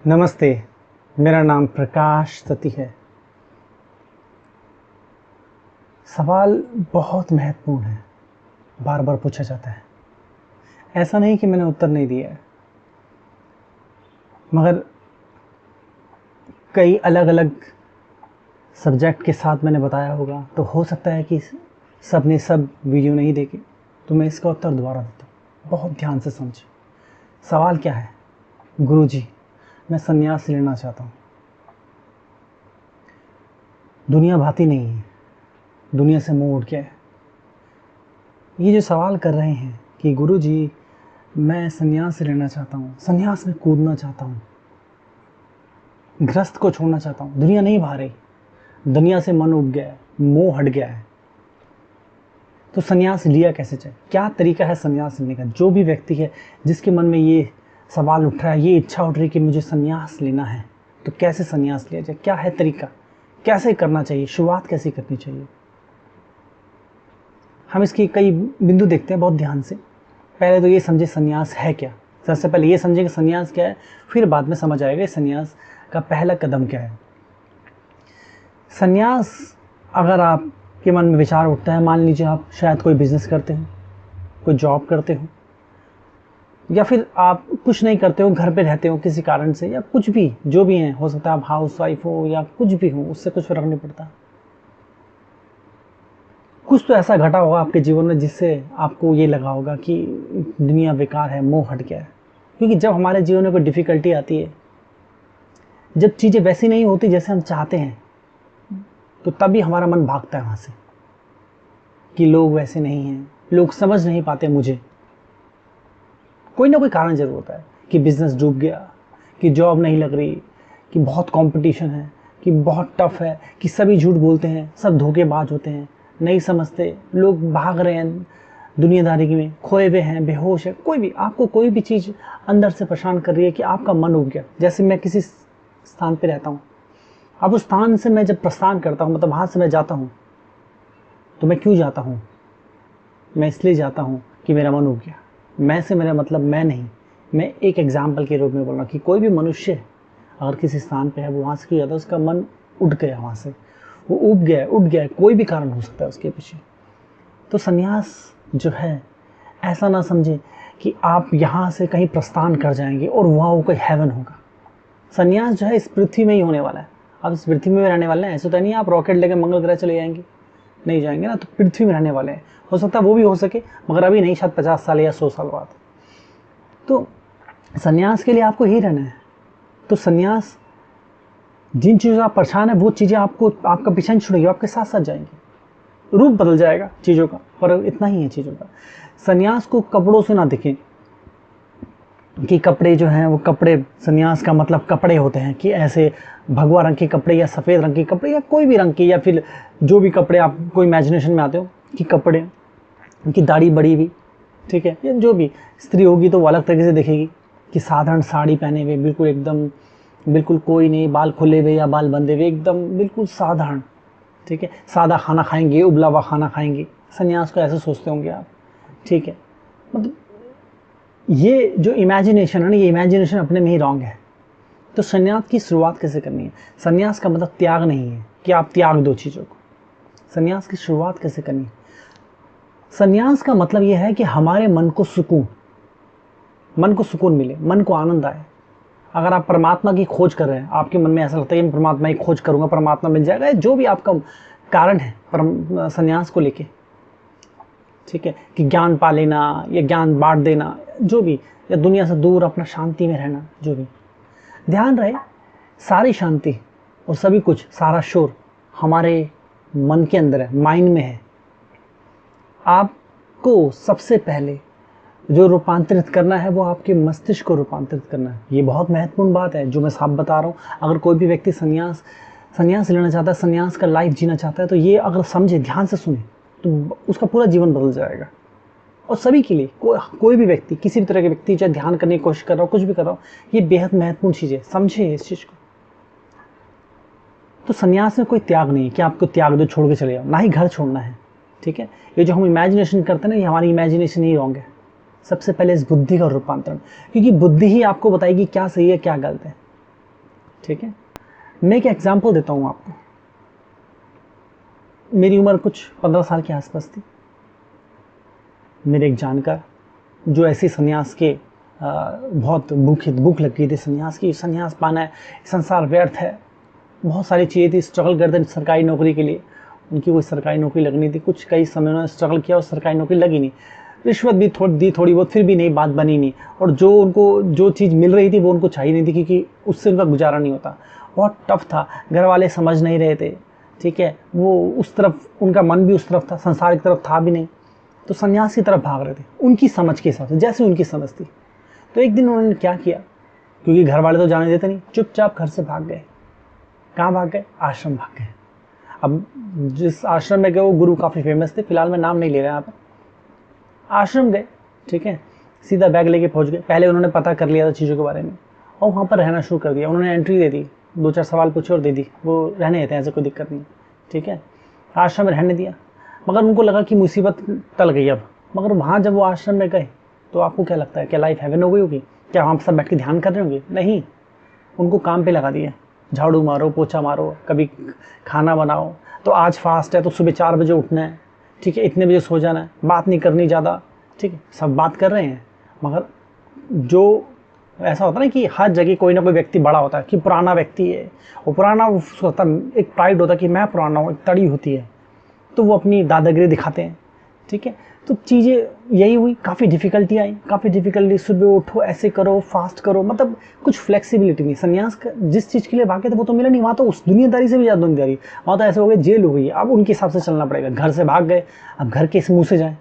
नमस्ते, मेरा नाम प्रकाश सती है। सवाल बहुत महत्वपूर्ण है, बार बार पूछा जाता है। ऐसा नहीं कि मैंने उत्तर नहीं दिया है, मगर कई अलग अलग सब्जेक्ट के साथ मैंने बताया होगा, तो हो सकता है कि सब ने सब वीडियो नहीं देखे, तो मैं इसका उत्तर दोबारा देता हूँ। बहुत ध्यान से समझें। सवाल क्या है? गुरुजी, मैं संन्यास लेना चाहता हूँ। दुनिया भाती नहीं है, दुनिया से मुंह उठ गया है। ये जो सवाल कर रहे हैं कि गुरुजी मैं संन्यास लेना चाहता हूँ, संन्यास में कूदना चाहता हूँ, गृहस्थ को छोड़ना चाहता हूँ, दुनिया नहीं भा रही, दुनिया से मन उब गया है, मोह हट गया है, तो संन्यास लिया कैसे जाए? क्या तरीका है संन्यास लेने का? जो भी व्यक्ति है जिसके मन में ये सवाल उठ रहा है, ये इच्छा उठ रही है कि मुझे संन्यास लेना है, तो कैसे संन्यास लिया जाए? क्या है तरीका? कैसे करना चाहिए? शुरुआत कैसे करनी चाहिए? हम इसकी कई बिंदु देखते हैं बहुत ध्यान से। पहले तो ये समझे संन्यास है क्या। सबसे पहले ये समझे कि संन्यास क्या है, फिर बाद में समझ आएगा संन्यास का पहला कदम क्या है। संन्यास, अगर आपके मन में विचार उठता है, मान लीजिए आप शायद कोई बिजनेस करते हो, कोई जॉब करते हो, या फिर आप कुछ नहीं करते हो, घर पे रहते हो किसी कारण से, या कुछ भी जो भी है, हो सकता है आप हाउस वाइफ हो या कुछ भी हो, उससे कुछ फर्क नहीं पड़ता। कुछ तो ऐसा घटा होगा आपके जीवन में जिससे आपको ये लगा होगा कि दुनिया बेकार है, मोह हट गया है। क्योंकि जब हमारे जीवन में कोई डिफ़िकल्टी आती है, जब चीज़ें वैसी नहीं होती जैसे हम चाहते हैं, तो तभी हमारा मन भागता है वहाँ से कि लोग वैसे नहीं हैं, लोग समझ नहीं पाते मुझे। कोई ना कोई कारण ज़रूर होता है कि बिज़नेस डूब गया, कि जॉब नहीं लग रही, कि बहुत कंपटीशन है, कि बहुत टफ है, कि सभी झूठ बोलते हैं, सब धोखेबाज होते हैं, नहीं समझते, लोग भाग रहे हैं दुनियादारी में, खोए हुए हैं, बेहोश है। कोई भी आपको कोई भी चीज़ अंदर से परेशान कर रही है कि आपका मन उब गया। जैसे मैं किसी स्थान पे रहता हूँ, अब उस स्थान से मैं जब प्रस्थान करता हूँ, मतलब वहाँ से मैं जाता हूँ, तो मैं क्यों जाता हूँ? मैं इसलिए जाता हूँ कि मेरा मन उब गया। मैं से मेरा मतलब मैं नहीं, मैं एक एग्जाम्पल के रूप में बोल रहा हूँ कि कोई भी मनुष्य अगर किसी स्थान पे है, वो वहाँ से क्यों जाता है? उसका मन उठ गया, वहाँ से वो उब गया, उठ गया, कोई भी कारण हो सकता है उसके पीछे। तो संन्यास जो है, ऐसा ना समझे कि आप यहाँ से कहीं प्रस्थान कर जाएंगे और वहाँ वो कोई हेवन होगा। संन्यास जो है इस पृथ्वी में ही होने वाला है। आप इस पृथ्वी में रहने वाले हैं, ऐसा तो नहीं आप रॉकेट लेकर मंगल ग्रह चले जाएंगे, नहीं जाएंगे ना, तो पृथ्वी में रहने वाले हैं। हो सकता है वो भी हो सके, मगर अभी नहीं, शायद 50 साल या 100 साल बाद। तो संन्यास के लिए आपको ही रहना है। तो संन्यास, जिन चीज़ों से आप परेशान है, वो चीज़ें आपको, आपका पीछा नहीं छुड़ेगी, आपके साथ साथ जाएंगी। रूप बदल जाएगा चीज़ों का, पर इतना ही है चीज़ों का। संन्यास को कपड़ों से ना देखें कि कपड़े जो हैं वो कपड़े, संन्यास का मतलब कपड़े होते हैं कि ऐसे भगवा रंग के कपड़े या सफ़ेद रंग के कपड़े या कोई भी रंग के, या फिर जो भी कपड़े आपको इमेजिनेशन में आते हो कि कपड़े, उनकी दाढ़ी बड़ी हुई, ठीक है, या जो भी स्त्री होगी तो वो अलग तरीके से देखेगी कि साधारण साड़ी पहने हुए, बिल्कुल एकदम, बिल्कुल कोई नहीं, बाल खुले हुए या बाल बंधे हुए, एकदम बिल्कुल साधारण, ठीक है, सादा खाना खाएंगे, उबला हुआ खाना खाएंगे। संन्यास को ऐसे सोचते होंगे आप, ठीक है। मतलब ये जो इमेजिनेशन है ना, ये इमेजिनेशन अपने में ही रॉन्ग है। तो संन्यास की शुरुआत कैसे करनी है? संन्यास का मतलब त्याग नहीं है कि आप त्याग दो चीज़ों को। संन्यास की शुरुआत कैसे करनी है? संन्यास का मतलब यह है कि हमारे मन को सुकून मिले, मन को आनंद आए। अगर आप परमात्मा की खोज कर रहे हैं, आपके मन में ऐसा लगता है कि मैं परमात्मा की खोज करूंगा, परमात्मा मिल जाएगा, जो भी आपका कारण है संन्यास को लेके, ठीक है, कि ज्ञान पा लेना या ज्ञान बांट देना, जो भी, या दुनिया से दूर अपना शांति में रहना, जो भी, ध्यान रहे सारी शांति और सभी कुछ, सारा शोर हमारे मन के अंदर है, माइंड में है। आपको सबसे पहले जो रूपांतरित करना है वो आपके मस्तिष्क को रूपांतरित करना है। ये बहुत महत्वपूर्ण बात है जो मैं साफ बता रहा हूँ। अगर कोई भी व्यक्ति संन्यास लेना चाहता है, संन्यास का लाइफ जीना चाहता है, तो ये अगर समझे, ध्यान से सुने, तो उसका पूरा जीवन बदल जाएगा। और सभी के लिए, कोई भी व्यक्ति, किसी भी तरह के व्यक्ति, चाहे ध्यान करने की कोशिश कर रहा हो, कुछ भी कर रहा हो, ये बेहद महत्वपूर्ण चीज़ है, समझे इस चीज़ को। तो संन्यास में कोई त्याग नहीं है कि आपको त्याग दो, छोड़ के चले जाओ, ना ही घर छोड़ना है, ठीक है। ये जो हम इमेजिनेशन करते हैं ना, ये हमारी इमेजिनेशन ही रॉन्ग है। सबसे पहले इस बुद्धि का रूपांतरण, क्योंकि बुद्धि ही आपको बताएगी क्या सही है क्या गलत है। ठीक है। मैं एक एग्जांपल देता हूँ आपको। मेरी उम्र कुछ 15 साल के आसपास थी। मेरे एक जानकार जो ऐसे संन्यास के बहुत भूख लग गई थी संन्यास की, संन्यास पाना है, संसार व्यर्थ है, बहुत सारी चीज़ें थी, स्ट्रगल करते थे सरकारी नौकरी के लिए। उनकी कोई सरकारी नौकरी लगनी थी, कुछ कई समय उन्होंने स्ट्रगल किया और सरकारी नौकरी लगी नहीं, रिश्वत भी दी थोड़ी बहुत, फिर भी नहीं, बात बनी नहीं। और जो उनको जो चीज़ मिल रही थी वो उनको चाहिए नहीं थी, क्योंकि उससे उनका गुजारा नहीं होता। बहुत टफ था, घर वाले समझ नहीं रहे थे, ठीक है। वो उस तरफ, उनका मन भी उस तरफ था, संसार की तरफ था भी नहीं, तो संन्यास की तरफ भाग रहे थे उनकी समझ के हिसाब से, जैसे उनकी समझ थी। तो एक दिन उन्होंने क्या किया, क्योंकि घर वाले तो जाने देते नहीं, चुपचाप घर से भाग गए। कहाँ भाग गए? आश्रम भाग गए। अब जिस आश्रम में गए वो गुरु काफ़ी फेमस थे, फिलहाल मैं नाम नहीं ले रहा यहाँ पर। आश्रम गए, ठीक है, सीधा बैग लेके पहुँच गए। पहले उन्होंने पता कर लिया था चीज़ों के बारे में और वहाँ पर रहना शुरू कर दिया। उन्होंने एंट्री दे दी, 2-4 सवाल पूछे और दे दी, वो रहने देते हैं, ऐसे कोई दिक्कत नहीं, ठीक है। आश्रम में रहने दिया, मगर उनको लगा कि मुसीबत टल गई अब। मगर वहाँ जब वो आश्रम में गए तो आपको क्या लगता है, क्या लाइफ हेवन हो गई होगी? क्या वहाँ सब बैठ के ध्यान कर रहे होंगे? नहीं, उनको काम पे लगा दिया। झाड़ू मारो, पोछा मारो, कभी खाना बनाओ, तो आज फास्ट है तो सुबह 4 बजे उठना है, ठीक है, इतने बजे सो जाना है, बात नहीं करनी ज़्यादा, ठीक है। सब बात कर रहे हैं, मगर जो ऐसा होता है ना कि हर जगह कोई ना कोई व्यक्ति बड़ा होता है, कि पुराना व्यक्ति है, वो पुराना होता, एक प्राइड होता है कि मैं पुराना हूँ, एक तड़ी होती है, तो वो अपनी दादागिरी दिखाते हैं, ठीक है। तो चीज़ें यही हुई, काफ़ी डिफ़िकल्टी आई, काफ़ी डिफ़िकल्टी। सुबह उठो, ऐसे करो, फास्ट करो, मतलब कुछ फ्लेक्सिबिलिटी नहीं। संन्यास का जिस चीज़ के लिए भागे थे वो तो मिला नहीं, वहाँ तो उस दुनियादारी से भी ज़्यादा दुनियादारी, वहाँ तो ऐसे हो गए जेल हो गई। अब उनके हिसाब से चलना पड़ेगा। घर से भाग गए, अब घर किस मुँह से जाए,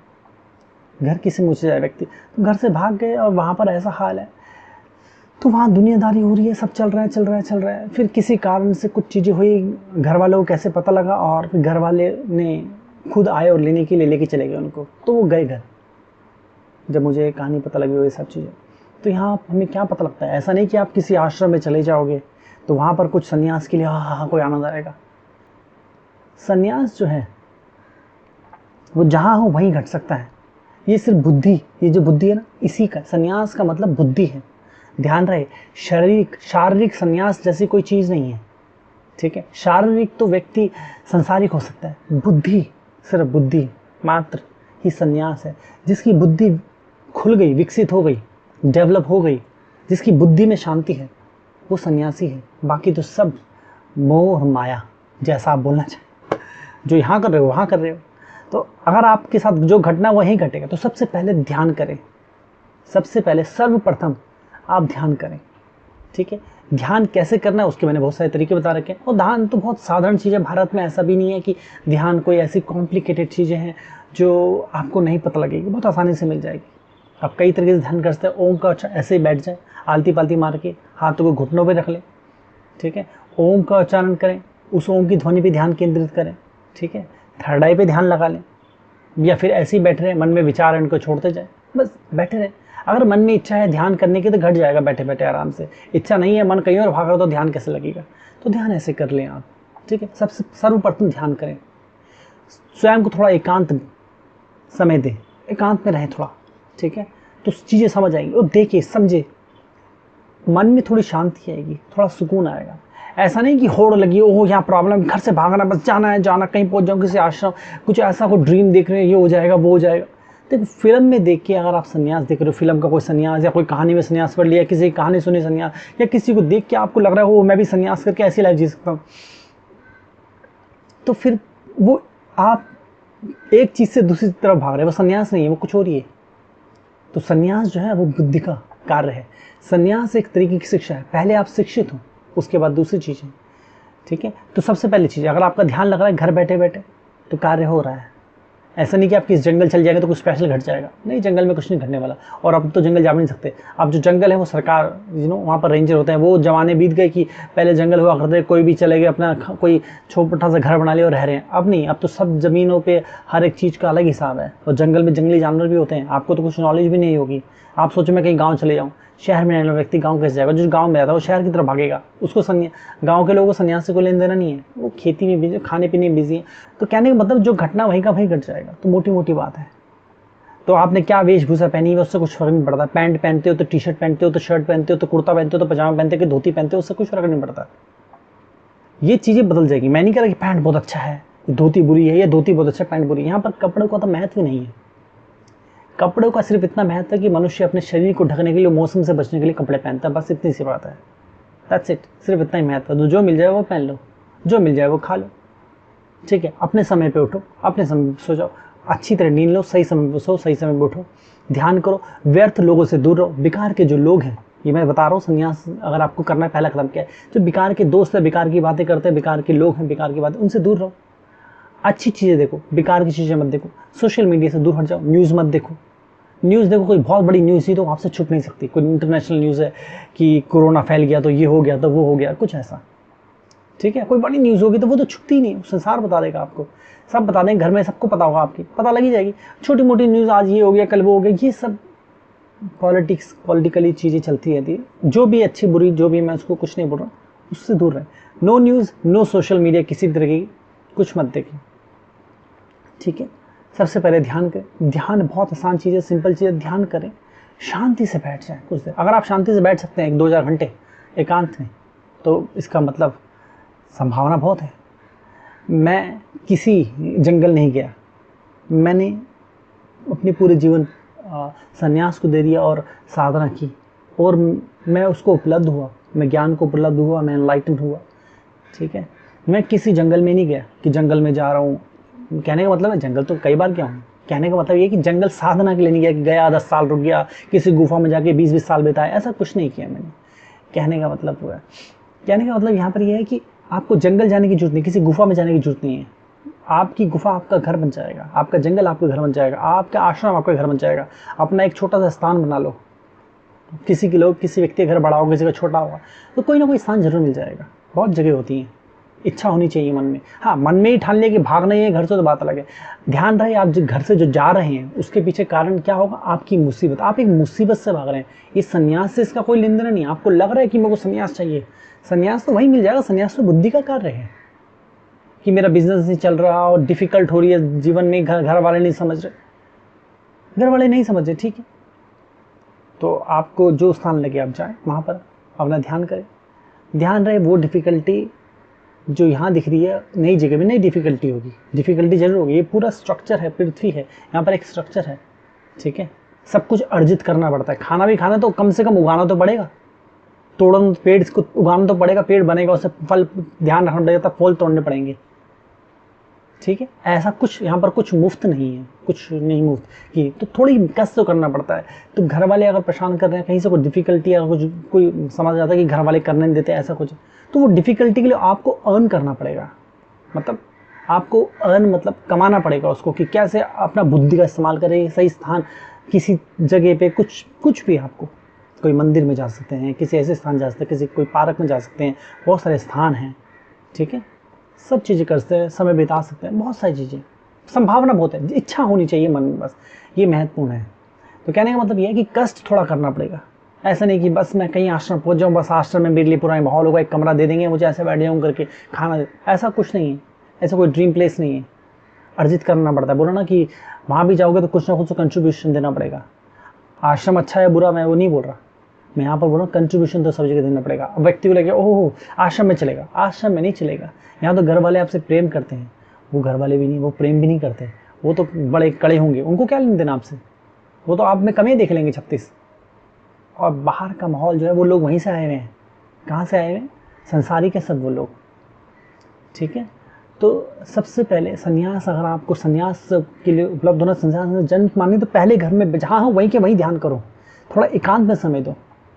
घर किसी मुँह से जाए व्यक्ति, तो घर से भाग गए और वहाँ पर ऐसा हाल है, तो वहाँ दुनियादारी हो रही है, सब चल रहा है, चल रहा है, चल रहा है। फिर किसी कारण से कुछ चीज़ें हुई, घर वालों को कैसे पता लगा, और फिर घर वाले ने खुद आए और लेने के लिए लेके चले गए उनको। तो वो गए घर, जब मुझे कहानी पता लगी वो ये सब चीज़ें। तो यहाँ हमें क्या पता लगता है, ऐसा नहीं कि आप किसी आश्रम में चले जाओगे तो वहाँ पर कुछ संन्यास के लिए हाँ कोई आनंद आएगा। संन्यास जो है वो जहाँ हो वहीं घट सकता है। ये सिर्फ बुद्धि, ये जो बुद्धि है ना, इसी का संन्यास का मतलब बुद्धि है। ध्यान रहे, शारीरिक संन्यास जैसी कोई चीज़ नहीं है, ठीक है। शारीरिक तो व्यक्ति संसारिक हो सकता है, बुद्धि, सिर्फ बुद्धि मात्र ही संन्यास है। जिसकी बुद्धि खुल गई, विकसित हो गई, डेवलप हो गई, जिसकी बुद्धि में शांति है, वो सन्यासी है। बाकी तो सब मोह और माया, जैसा आप बोलना चाहें, जो यहाँ कर रहे हो वहाँ कर रहे हो। तो अगर आपके साथ जो घटना वहीं घटेगा, तो सबसे पहले ध्यान करें। सबसे पहले सर्वप्रथम आप ध्यान करें, ठीक है। ध्यान कैसे करना है उसके मैंने बहुत सारे तरीके बता रखे हैं। और ध्यान तो बहुत साधारण चीज़ है, भारत में ऐसा भी नहीं है कि ध्यान कोई ऐसी कॉम्प्लिकेटेड चीज़ें हैं जो आपको नहीं पता लगेगी, बहुत आसानी से मिल जाएगी। आप कई तरीके से ध्यान कर सकते हैं। ओम का ऐसे ही बैठ जाए, आलती पालती मार के हाथों को घुटनों पे रख लें, ठीक है। ओम का उच्चारण करें, उस ओम की ध्वनि पे ध्यान केंद्रित करें, ठीक है। थर्ड आई पे ध्यान लगा लें, या फिर ऐसे ही बैठे रहें, मन में विचार इनको छोड़ते जाए, बस बैठे रहें। अगर मन में इच्छा है ध्यान करने की तो घट जाएगा बैठे बैठे आराम से। इच्छा नहीं है, मन कहीं और भाग रहा तो ध्यान कैसे लगेगा? तो ध्यान ऐसे कर लें आप, ठीक है। सबसे सर्वप्रथम ध्यान करें, स्वयं को थोड़ा एकांत समय दें, एकांत में रहें थोड़ा, ठीक है। तो चीज़ें समझ आएंगी, और देखिए समझे, मन में थोड़ी शांति आएगी, थोड़ा सुकून आएगा। ऐसा नहीं कि होड़ लगी, ओह यहाँ प्रॉब्लम, घर से भागना, बस जाना है, जाना, कहीं पहुँच जाऊँ किसी आश्रम, कुछ ऐसा कोई ड्रीम देख रहे हैं, ये हो जाएगा वो हो जाएगा। देखो फिल्म में देख के अगर आप सन्यास देख रहे हो, फिल्म का कोई सन्यास, या कोई कहानी में सन्यास पढ़ लिया, किसी की कहानी सुनी सन्यास, या किसी को देख के आपको लग रहा है वो मैं भी सन्यास करके ऐसी लाइफ जी सकता हूँ, तो फिर वो आप एक चीज़ से दूसरी तरफ भाग रहे हैं, वो सन्यास नहीं है, वो कुछ और ही है। तो सन्यास जो है वो बुद्धि का कार्य है। सन्यास एक तरीके की शिक्षा है, पहले आप शिक्षित हो, उसके बाद दूसरी चीज़ें, ठीक है। तो सबसे पहली चीज़, अगर आपका ध्यान लग रहा है घर बैठे बैठे, तो कार्य हो रहा है। ऐसा नहीं कि आप किस जंगल चल जाएंगे तो कुछ स्पेशल घट जाएगा, नहीं, जंगल में कुछ नहीं घटने वाला। और अब तो जंगल जा भी नहीं सकते, अब जो जंगल है वो सरकार, वहाँ पर रेंजर होते हैं। वो जमाने बीत गए कि पहले जंगल हुआ करते, कोई भी चले गए अपना कोई छोटा सा घर बना लिया और रह रहे हैं। अब नहीं, अब तो सब ज़मीनों पे हर एक चीज़ का अलग हिसाब है, और जंगल में जंगली जानवर भी होते हैं। आपको तो कुछ नॉलेज भी नहीं होगी, आप सोचो मैं कहीं गाँव चले जाऊँ, शहर में रहने वाला व्यक्ति गाँव कैसे जाएगा? जो गाँव में रहता है वो शहर की तरफ भागेगा, उसको गाँव के लोगों को सन्यास से कोई लेन देना नहीं है, वो खेती में बिजी, खाने पीने में बिजी है। तो कहने का मतलब जो घटना वहीं का वहीं घट जाएगा। तो मोटी मोटी बात है। तो आपने क्या वेशभूषा पहनी है उससे कुछ फर्क नहीं पड़ता। पैंट पहनते हो तो टी शर्ट पहनते हो तो शर्ट पहनते हो तो कुर्ता पहनते हो तो पजामा पहनते हो कि धोती पहनते हो, उससे कुछ फर्क नहीं पड़ता। ये चीज़ें बदल जाएगी। मैं नहीं कह रहा कि पैंट बहुत अच्छा है, धोती बुरी है, या धोती बहुत अच्छा पैंट बुरी है। यहाँ पर कपड़ों का तो महत्व नहीं है। कपड़ों का सिर्फ इतना महत्व है कि मनुष्य अपने शरीर को ढकने के लिए, मौसम से बचने के लिए कपड़े पहनता है, बस इतनी सी बात है। दैट्स इट, सिर्फ इतना ही महत्व है। तो जो मिल जाए वो पहन लो, जो मिल जाए वो खा लो, ठीक है। अपने समय पे उठो, अपने समय पे सो जाओ, अच्छी तरह नींद लो, सही समय पे सो, सही समय पे उठो, ध्यान करो, व्यर्थ लोगों से दूर रहो। बेकार के जो लोग हैं, ये मैं बता रहा हूँ, संन्यास अगर आपको करना है पहला कदम क्या है, जो बेकार के दोस्त है, बेकार की बातें करते हैं, बेकार के लोग हैं, बेकार की बातें, उनसे दूर रहो। अच्छी चीज़ें देखो, बेकार की चीज़ें मत देखो। सोशल मीडिया से दूर हट जाओ, न्यूज़ मत देखो। न्यूज़ देखो, कोई बहुत बड़ी न्यूज़ ही तो आपसे छुप नहीं सकती। कोई इंटरनेशनल न्यूज़ है कि कोरोना फैल गया तो ये हो गया तो वो हो गया, कुछ ऐसा, ठीक है। कोई बड़ी न्यूज़ होगी तो वो तो छुपती ही नहीं, संसार बता देगा आपको, सब बता देंगे, घर में सबको पता होगा, आपकी पता लगी जाएगी। छोटी मोटी न्यूज़, आज ये हो गया कल वो हो गया, ये सब पॉलिटिकली चीज़ें चलती रहती है। जो भी अच्छी बुरी, जो भी, मैं उसको कुछ नहीं बोल रहा, उससे दूर रहे। No news, no social media, किसी तरह की कुछ मत देखें, ठीक है। सबसे पहले ध्यान करें। ध्यान बहुत आसान चीज़ है, सिंपल चीज़ है, ध्यान करें, शांति से बैठ जाए कुछ देर। अगर आप शांति से बैठ सकते हैं 1-2 घंटे एकांत में, तो इसका मतलब संभावना बहुत है। मैं किसी जंगल नहीं गया, मैंने अपने पूरे जीवन संन्यास को दे दिया और साधना की, और मैं उसको उपलब्ध हुआ, मैं ज्ञान को उपलब्ध हुआ, मैं एनलाइटन हुआ, ठीक है। मैं किसी जंगल में नहीं गया कि जंगल में जा रहा हूँ, कहने का मतलब है जंगल तो कई बार गया हूँ। कहने का मतलब ये कि जंगल साधना के लिए नहीं गया कि गया 10 साल रुक गया, किसी गुफा में जाके 20-20 साल बिताए, ऐसा कुछ नहीं किया मैंने। कहने का मतलब हुआ, कहने का मतलब यहाँ पर यह है कि आपको जंगल जाने की जरूरत नहीं, किसी गुफा में जाने की जरूरत नहीं है। आपकी गुफा आपका घर बन जाएगा, आपका जंगल आपका घर बन जाएगा, आपका आश्रम आपका घर बन जाएगा। अपना एक छोटा सा स्थान बना लो, किसी व्यक्ति का घर बड़ा होगा, किसी का छोटा होगा, तो कोई ना कोई स्थान जरूर मिल जाएगा। बहुत जगह होती हैं, इच्छा होनी चाहिए मन में। हाँ, मन में ही ठान लिया कि भागना ही है घर से, तो बात अलग है। ध्यान रहे आप जो घर से जो जा रहे हैं उसके पीछे कारण क्या होगा, आपकी मुसीबत। आप एक मुसीबत से भाग रहे हैं, ये संन्यास से इसका कोई लेन देन नहीं। आपको लग रहा है कि मेरे को संन्यास चाहिए, संन्यास तो वही मिल जाएगा। संन्यास तो बुद्धि का कार्य है कि मेरा बिजनेस नहीं चल रहा और डिफिकल्ट हो रही है जीवन में, घर वाले नहीं समझ रहे, घर वाले नहीं समझ रहे, ठीक है। तो आपको जो स्थान लगे आप जाएं, वहाँ पर अपना ध्यान करें। ध्यान रहे वो डिफ़िकल्टी जो यहाँ दिख रही है, नई जगह में नई डिफ़िकल्टी होगी, डिफ़िकल्टी जरूर होगी। ये पूरा स्ट्रक्चर है, पृथ्वी है, यहाँ पर एक स्ट्रक्चर है, ठीक है। सब कुछ अर्जित करना पड़ता है। खाना भी खाना तो कम से कम उगाना तो पड़ेगा, तोड़ना, पेड़ को उगाना तो पड़ेगा, पेड़ बनेगा, उससे फल ध्यान रखना पड़ेगा, तब फल तोड़ने पड़ेंगे, ठीक है। ऐसा कुछ यहाँ पर कुछ मुफ्त नहीं है, कुछ नहीं मुफ्त की, तो थोड़ी कष्ट तो करना पड़ता है। तो घर वाले अगर परेशान कर रहे हैं, कहीं से कोई डिफ़िकल्टी, अगर कुछ कोई समझ आता है कि घर वाले करने नहीं देते ऐसा कुछ, तो वो डिफ़िकल्टी के लिए आपको अर्न करना पड़ेगा। मतलब आपको अर्न मतलब कमाना पड़ेगा उसको, कि कैसे अपना बुद्धि का इस्तेमाल करें, सही स्थान, किसी जगह पे कुछ भी, आपको कोई मंदिर में जा सकते हैं, किसी ऐसे स्थान जा सकते हैं, किसी कोई पार्क में जा सकते हैं, बहुत सारे स्थान हैं, ठीक है। सब चीज़ें कर सकते हैं, समय बिता सकते हैं, बहुत सारी चीज़ें, संभावना बहुत है, इच्छा होनी चाहिए मन में, बस ये महत्वपूर्ण है। तो कहने का मतलब ये है कि कष्ट थोड़ा करना पड़ेगा। ऐसा नहीं कि बस मैं कहीं आश्रम पहुंच जाऊं, बस आश्रम में मेरे लिए पूरा माहौल होगा, एक कमरा दे देंगे मुझे, ऐसे बैठ जाऊं करके खाना, ऐसा कुछ नहीं है, ऐसा कोई ड्रीम प्लेस नहीं है। अर्जित करना पड़ता है। बोला ना कि वहाँ भी जाओगे तो कुछ ना कुछ कंट्रीब्यूशन देना पड़ेगा। आश्रम अच्छा है बुरा, मैं वो नहीं बोल रहा, मैं यहाँ पर बोल रहा हूँ कंट्रीब्यूशन तो सब जगह देना पड़ेगा। अब व्यक्ति को लगे ओह आश्रम में चलेगा, आश्रम में नहीं चलेगा। यहाँ तो घर वाले आपसे प्रेम करते हैं, वो घर वाले भी नहीं, वो प्रेम भी नहीं करते, वो तो बड़े कड़े होंगे, उनको क्या लेन देना आपसे, वो तो आप में कमी देख लेंगे 36। और बाहर का माहौल जो है, वो लोग वहीं से आए हुए हैं, कहाँ से आए हुए हैं, संसारिक है सब वो लोग, ठीक है। तो सबसे पहले संन्यास, अगर आपको संन्यास के लिए उपलब्ध होना, संन्यास में जन्म मानी, तो पहले घर में जहाँ हो वहीं के वहीं ध्यान करो, थोड़ा एकांत में समय दो।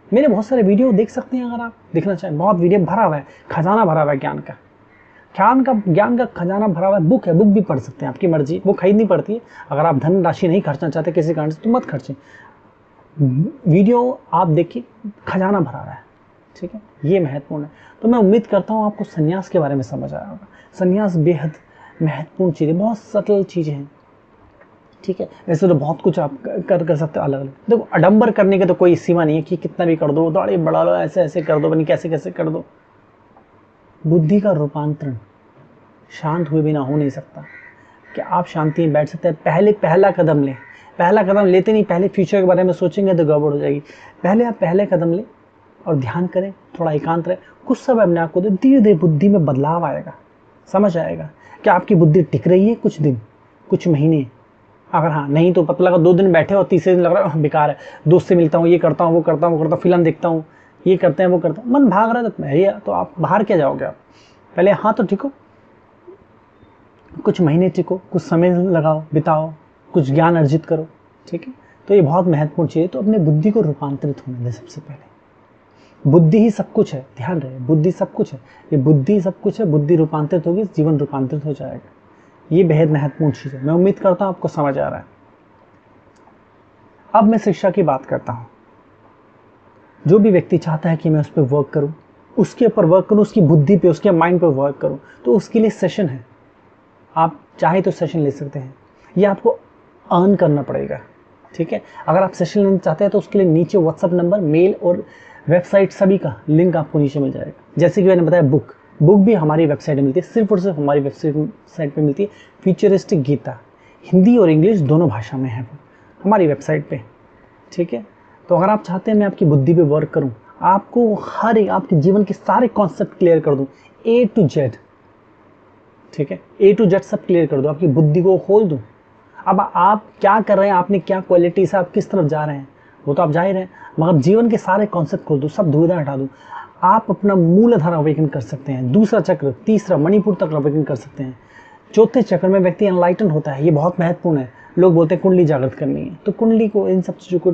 मेरे बहुत सारे वीडियो देख सकते हैं, अगर आप देखना चाहें, बहुत वीडियो भरा हुआ है, खजाना भरा हुआ है ज्ञान का खजाना भरा हुआ है। बुक है, बुक भी पढ़ सकते हैं, आपकी मर्जी, वो खरीदनी पड़ती है। अगर आप धन राशि नहीं खर्चना चाहते किसी कारण से, तो मत खर्चें, वीडियो आप देखिए, खजाना भरा हुआ है, ठीक है। ये महत्वपूर्ण है। तो मैं उम्मीद करता हूँ आपको संन्यास के बारे में समझ आया होगा। संन्यास बेहद महत्वपूर्ण चीज़ है, बहुत सटल चीज़ें हैं, ठीक है। वैसे तो बहुत कुछ आप कर सकते हो अलग अलग। देखो, आडंबर करने की तो कोई सीमा नहीं है कि कितना भी कर दो, दाढ़ी बढ़ा लो, ऐसे ऐसे कर दो, बनी कैसे कैसे कर दो। बुद्धि का रूपांतरण शांत हुए बिना हो नहीं सकता। कि आप शांति में बैठ सकते हैं, पहला कदम लें। पहला कदम लेते नहीं, पहले फ्यूचर के बारे में सोचेंगे तो गड़बड़ हो जाएगी। पहले आप पहले कदम लें और ध्यान करें, थोड़ा एकांत रहे, कुछ समय अपने आप को दे, धीरे धीरे बुद्धि में बदलाव आएगा, समझ आएगा कि आपकी बुद्धि टिक रही है कुछ दिन, कुछ महीने। अगर हाँ नहीं तो पता लगा 2 दिन बैठे और तीसरे दिन लग रहा है बेकार है, दोस्त से मिलता हूँ, ये करता हूँ, वो करता हूँ, फिल्म देखता हूँ, ये करते हैं वो करते हैं, मन भाग रहा है तो भैया तो आप बाहर क्या जाओगे। आप पहले हाँ तो टिको, कुछ महीने टिको, कुछ समय लगाओ, बिताओ, कुछ ज्ञान अर्जित करो, ठीक है। तो ये बहुत महत्वपूर्ण चीज़ है। तो अपने बुद्धि को रूपांतरित होने दें सबसे पहले। बुद्धि ही सब कुछ है, ध्यान रहे, बुद्धि सब कुछ है, ये बुद्धि सब कुछ है। बुद्धि रूपांतरित होगी, जीवन रूपांतरित हो जाएगा। ये बेहद महत्वपूर्ण चीज़ है। मैं उम्मीद करता हूँ आपको समझ आ रहा है। अब मैं शिक्षा की बात करता हूँ। जो भी व्यक्ति चाहता है कि मैं उस पर वर्क करूँ, उसके ऊपर वर्क करूँ, उसकी बुद्धि पे, उसके माइंड पर वर्क करूँ, तो उसके लिए सेशन है। आप चाहे तो सेशन ले सकते हैं, ये आपको अर्न करना पड़ेगा, ठीक है। अगर आप सेशन लेना चाहते हैं तो उसके लिए नीचे व्हाट्सअप नंबर, मेल और वेबसाइट सभी का लिंक आपको नीचे मिल जाएगा। जैसे कि मैंने बताया बुक भी हमारी वेबसाइट में मिलती है, सिर्फ और सिर्फ हमारी वेबसाइट पे मिलती है। फ्यूचरिस्टिक गीता हिंदी और इंग्लिश दोनों भाषा में है वो हमारी वेबसाइट पे, ठीक है। तो अगर आप चाहते हैं मैं आपकी बुद्धि पे वर्क करूं, आपको हर एक आपके जीवन के सारे कॉन्सेप्ट क्लियर कर दूं, A to Z, ठीक है, A to Z सब क्लियर कर दूं, आपकी बुद्धि को खोल दूं। अब आप क्या कर रहे हैं, आपने क्या क्वालिटी से, आप किस तरफ जा रहे हैं, वो तो आप जा ही रहे हैं, मगर जीवन के सारे कॉन्सेप्ट खोल दूं, सब दुविधा हटा दूं। आप अपना मूलाधार अवेकन कर सकते हैं, दूसरा चक्र, तीसरा मणिपुर तक अवेकन कर सकते हैं। चौथे चक्र में व्यक्ति एनलाइटन होता है, ये बहुत महत्वपूर्ण है। लोग बोलते हैं कुंडली जागृत करनी है, तो कुंडली को, इन सब चीज़ों को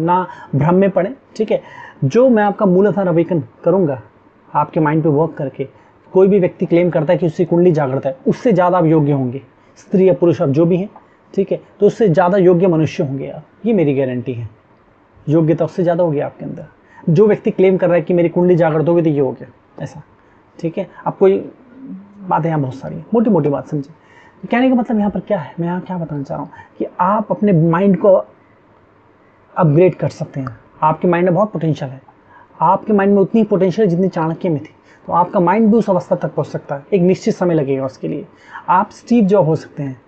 ना भ्रम में पड़े, ठीक है। जो मैं आपका मूलाधार अवेकन करूंगा आपके माइंड पे वर्क करके, कोई भी व्यक्ति क्लेम करता है कि उसकी कुंडली जागृत है, उससे ज़्यादा आप योग्य होंगे, स्त्री या पुरुष आप जो भी हैं, ठीक है, तो उससे ज़्यादा योग्य मनुष्य होंगे आप, ये मेरी गारंटी है। योग्यता उससे ज़्यादा होगी आपके अंदर। जो व्यक्ति क्लेम कर रहा है कि मेरी कुंडली जागृत होगी तो ये हो गया ऐसा, ठीक है। अब कोई बातें यहाँ बहुत सारी, मोटी मोटी बात समझे। कहने का मतलब यहाँ पर क्या है, मैं यहाँ क्या बताना चाह रहा हूँ कि आप अपने माइंड को अपग्रेड कर सकते हैं। आपके माइंड में बहुत पोटेंशियल है, आपके माइंड में उतनी पोटेंशियल जितनी चाणक्य में थी, तो आपका माइंड भी उस अवस्था तक पहुँच सकता है। एक निश्चित समय लगेगा उसके लिए। आप स्टीव जॉब हो सकते हैं,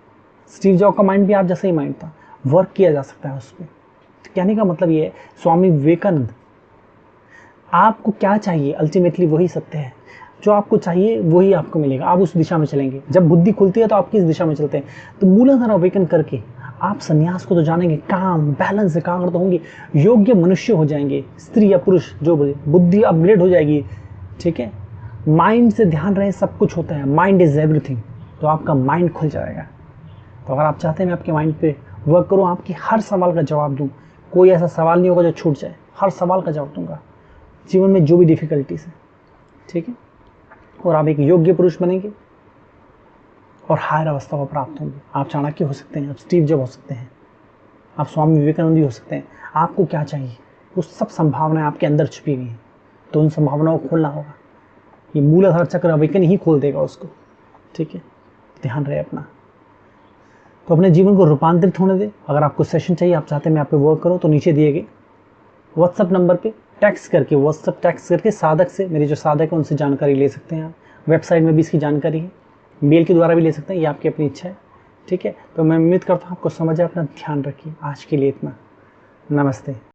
स्टीव जॉब का माइंड भी आप जैसा ही माइंड था, वर्क किया जा सकता है उस पर। कहने का मतलब ये है, स्वामी विवेकानंद, आपको क्या चाहिए अल्टीमेटली वही सत्य है, जो आपको चाहिए वही आपको मिलेगा, आप उस दिशा में चलेंगे। जब बुद्धि खुलती है तो आप किस दिशा में चलते हैं, तो मूलाधार अवेकन करके आप संन्यास को तो जानेंगे, काम बैलेंस एकाग्र तो होंगे, योग्य मनुष्य हो जाएंगे, स्त्री या पुरुष जो बोले, बुद्धि अपग्रेड हो जाएगी, ठीक है। माइंड से ध्यान रहे, सब कुछ होता है, माइंड इज एवरीथिंग, तो आपका माइंड खुल जाएगा। तो अगर आप चाहते हैं मैं आपके माइंड पे वर्क करूँ, आपकी हर सवाल का जवाब दूँ, कोई ऐसा सवाल नहीं होगा जो छूट जाए, हर सवाल का जवाब दूंगा, जीवन में जो भी डिफिकल्टीज है, ठीक है। और आप एक योग्य पुरुष बनेंगे और हायर अवस्था को प्राप्त होंगे। आप चाणक्य हो सकते हैं, आप स्टीव जॉब हो सकते हैं, आप स्वामी विवेकानंद हो सकते हैं। आपको क्या चाहिए, वो सब संभावनाएं आपके अंदर छुपी हुई हैं, तो उन संभावनाओं को खोलना होगा। ये मूलाधार चक्र अवेकन ही खोल देगा उसको, ठीक है। ध्यान रहे अपना। तो अपने जीवन को रूपांतरित होने दे। अगर आपको सेशन चाहिए, आप चाहते हैं मैं आप पे वर्क करूँ, तो नीचे दिए गए व्हाट्सअप नंबर पे टेक्स्ट करके, व्हाट्सअप टेक्स्ट करके साधक से, मेरे जो साधक है उनसे जानकारी ले सकते हैं आप। वेबसाइट में भी इसकी जानकारी है, मेल के द्वारा भी ले सकते हैं, ये आपकी अपनी इच्छा है, ठीक है। तो मैं उम्मीद करता हूँ आपको समझ आए। अपना ध्यान रखिए। आज के लिए इतना, नमस्ते।